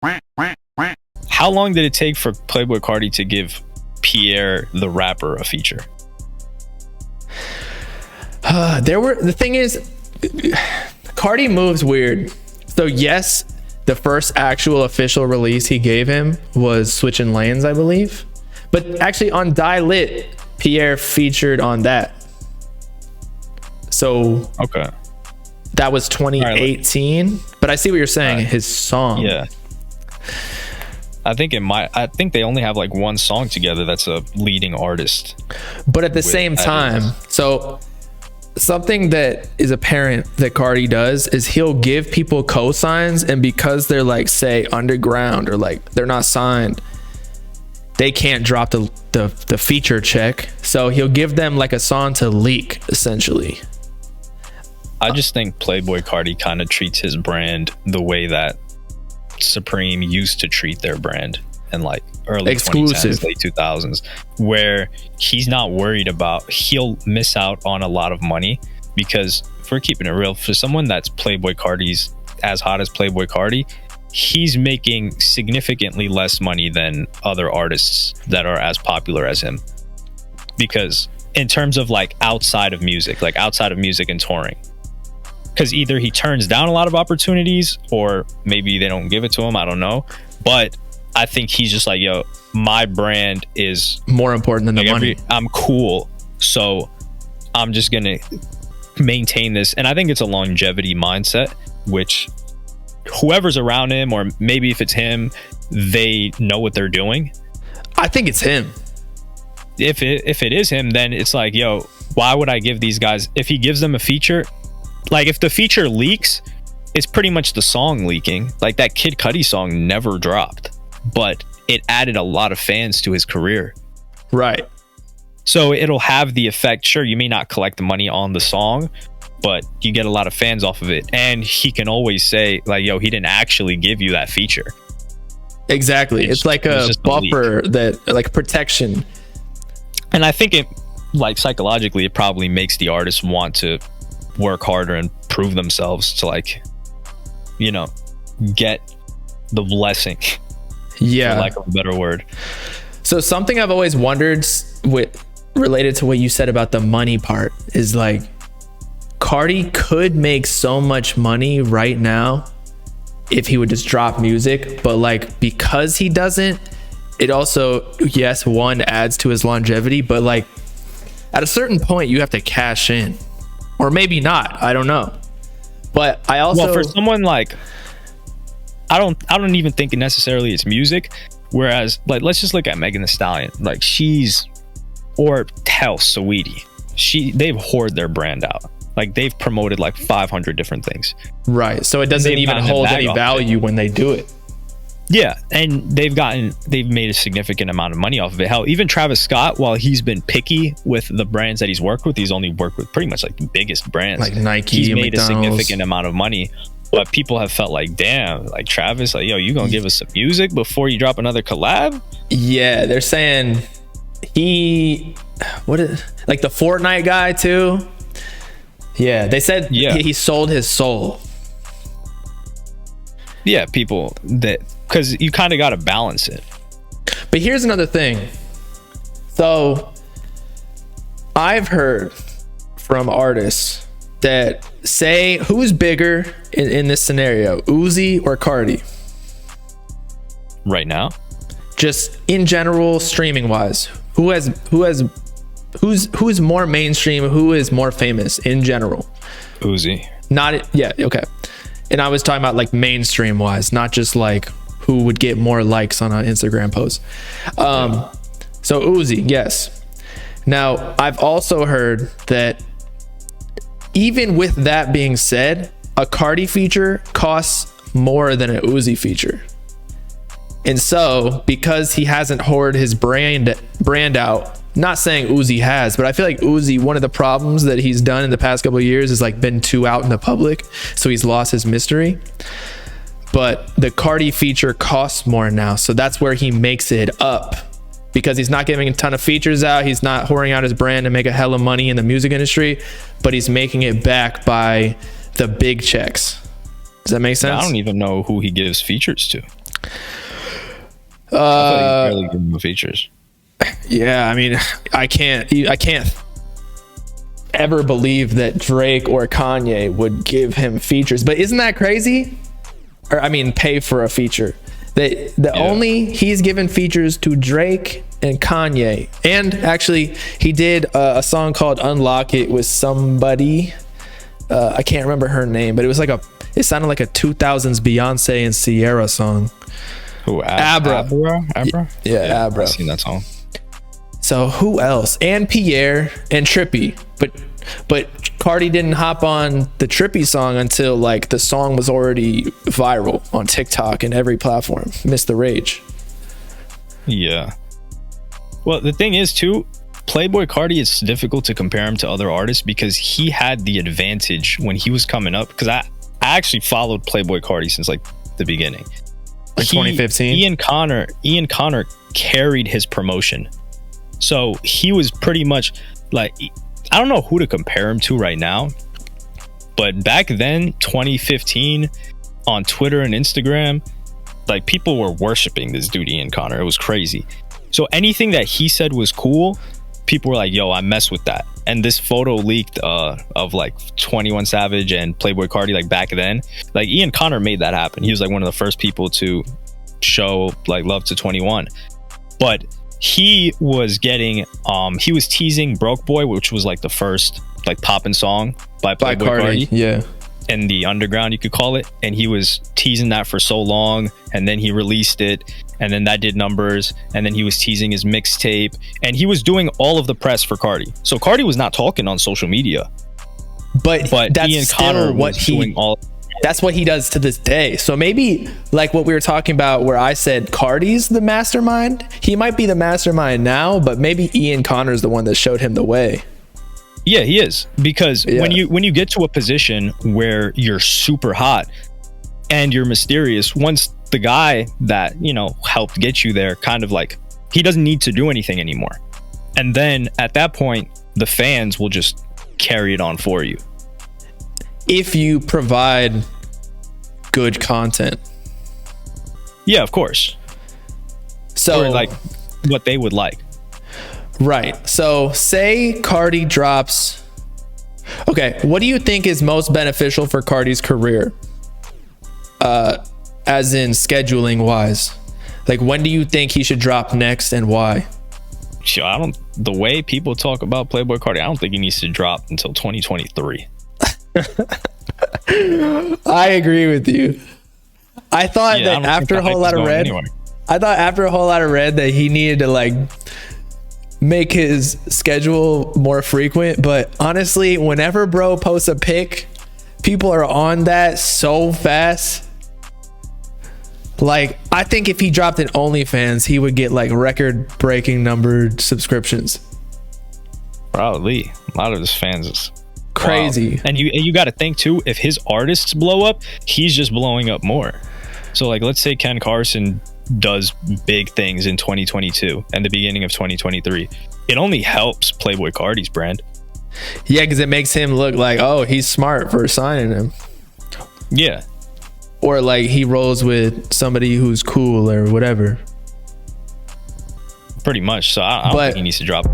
How long did it take for Playboi Carti to give Pierre the rapper a feature? The thing is, Carti moves weird. So yes, the first actual official release he gave him was Switching Lanes, I believe. But actually on Die Lit, Pierre featured on that. So Okay. that was 2018. But I see what you're saying. His song. Yeah. I think they only have like one song together that's a leading artist. But at the same time, so something that is apparent that Carti does is he'll give people cosigns, and because they're like, say, underground or like they're not signed, they can't drop the feature check. So he'll give them like a song to leak, essentially. I just think Playboi Carti kind of treats his brand the way that Supreme used to treat their brand in like early exclusive 2010s, late 2000s, where he's not worried about, he'll miss out on a lot of money, because if we're keeping it real, for someone that's Playboi Carti's as hot as Playboi Carti, he's making significantly less money than other artists that are as popular as him. Because in terms of like outside of music and touring, because either he turns down a lot of opportunities or maybe they don't give it to him, I don't know. But I think he's just like, yo, my brand is more important than the money. I'm cool, so I'm just gonna maintain this. And I think it's a longevity mindset, which whoever's around him, or maybe if it's him, they know what they're doing. I think it's him. If it is him, then it's like, yo, why would I give these guys, if he gives them a feature, like if the feature leaks, it's pretty much the song leaking. Like that Kid Cudi song never dropped, but it added a lot of fans to his career. Right. So it'll have the effect. Sure, you may not collect the money on the song, but you get a lot of fans off of it. And he can always say like, yo, he didn't actually give you that feature. Exactly. It's like a buffer, that like protection. And I think it, like psychologically, it probably makes the artist want to work harder and prove themselves to, like, you know, get the blessing. Yeah, for lack of a better word. So something I've always wondered with related to what you said about the money part is like, Carti could make so much money right now if he would just drop music, but like because he doesn't, it also, yes, one, adds to his longevity, but like at a certain point you have to cash in, or maybe not, I don't know. But I also, well, for someone like, I don't even think necessarily it's music. Whereas, like, let's just look at Megan Thee Stallion. Like, or tell Saweetie, they've whored their brand out. Like, they've promoted like 500 different things. Right. So it doesn't even hold any value when they do it. Yeah, and they've made a significant amount of money off of it. Hell, even Travis Scott, while he's been picky with the brands that he's worked with, he's only worked with pretty much like the biggest brands. Like Nike, he's made McDonald's. A significant amount of money. But people have felt like, damn, like Travis, like, yo, you gonna give us some music before you drop another collab? Yeah, they're saying like the Fortnite guy too. Yeah, they said he sold his soul. Yeah, people that, because you kind of got to balance it. But here's another thing. So I've heard from artists that say, who's bigger in this scenario, Uzi or Carti? Right now? Just in general, streaming wise, who's more mainstream, who is more famous in general? Uzi. Okay. And I was talking about like mainstream wise, not just like who would get more likes on an Instagram post. So Uzi, yes. Now, I've also heard that even with that being said, a Carti feature costs more than an Uzi feature. And so, because he hasn't hoarded his brand out, not saying Uzi has, but I feel like Uzi, one of the problems that he's done in the past couple of years is like been too out in the public, so he's lost his mystery. But the Carti feature costs more now, so that's where he makes it up, because he's not giving a ton of features out, he's not whoring out his brand to make a hell of money in the music industry, but he's making it back by the big checks. Does that make sense? I don't even know who he gives features to. I thought he barely gave him features. Yeah, I mean, I can't ever believe that Drake or Kanye would give him features. But isn't that crazy? Or I mean, pay for a feature. Only he's given features to Drake and Kanye. And actually, he did a song called Unlock It with somebody. I can't remember her name, but it sounded like a 2000s Beyonce and Sierra song. Who? Abra. Yeah, Abra. I've seen that song. So who else? And Pierre and Trippy. But Carti didn't hop on the Trippy song until like the song was already viral on TikTok and every platform. Missed the rage. Yeah. Well, the thing is too, Playboi Carti, it's difficult to compare him to other artists because he had the advantage when he was coming up. Because I actually followed Playboi Carti since like the beginning. Like 2015. Ian Connor carried his promotion. So he was pretty much like, I don't know who to compare him to right now, but back then, 2015, on Twitter and Instagram, like people were worshiping this dude Ian Connor. It was crazy. So anything that he said was cool, people were like, yo, I mess with that. And this photo leaked of like 21 Savage and Playboi Carti, like back then, like Ian Connor made that happen. He was like one of the first people to show like love to 21. But he was getting he was teasing Broke Boy, which was like the first like poppin' song by Playboi Carti. Yeah. In the underground, you could call it. And he was teasing that for so long, and then he released it, and then that did numbers, and then he was teasing his mixtape, and he was doing all of the press for Carti. So Carti was not talking on social media, but that's Ian still Connor what was doing all. That's what he does to this day. So maybe like what we were talking about where I said Carti's the mastermind, he might be the mastermind now, but maybe Ian Connor's the one that showed him the way. Yeah, he is, because when you get to a position where you're super hot and you're mysterious, once the guy that, you know, helped get you there kind of like, he doesn't need to do anything anymore. And then at that point, the fans will just carry it on for you. If you provide good content. Yeah, of course. So or like what they would like. Right. So say Carti drops. Okay, what do you think is most beneficial for Carti's career? As in scheduling wise. Like when do you think he should drop next and why? The way people talk about Playboi Carti, I don't think he needs to drop until 2023. I agree with you. I thought that after a whole lot of red, that he needed to like make his schedule more frequent. But honestly, whenever bro posts a pic, people are on that so fast. Like, I think if he dropped an OnlyFans, he would get like record-breaking numbered subscriptions. Probably. A lot of his fans is crazy. Wow. And you got to think too, if his artists blow up, he's just blowing up more. So like, let's say Ken Carson does big things in 2022 and the beginning of 2023. It only helps Playboi Carti's brand. Yeah, because it makes him look like, oh, he's smart for signing him. Yeah. Or like he rolls with somebody who's cool or whatever. Pretty much. So I don't think he needs to drop.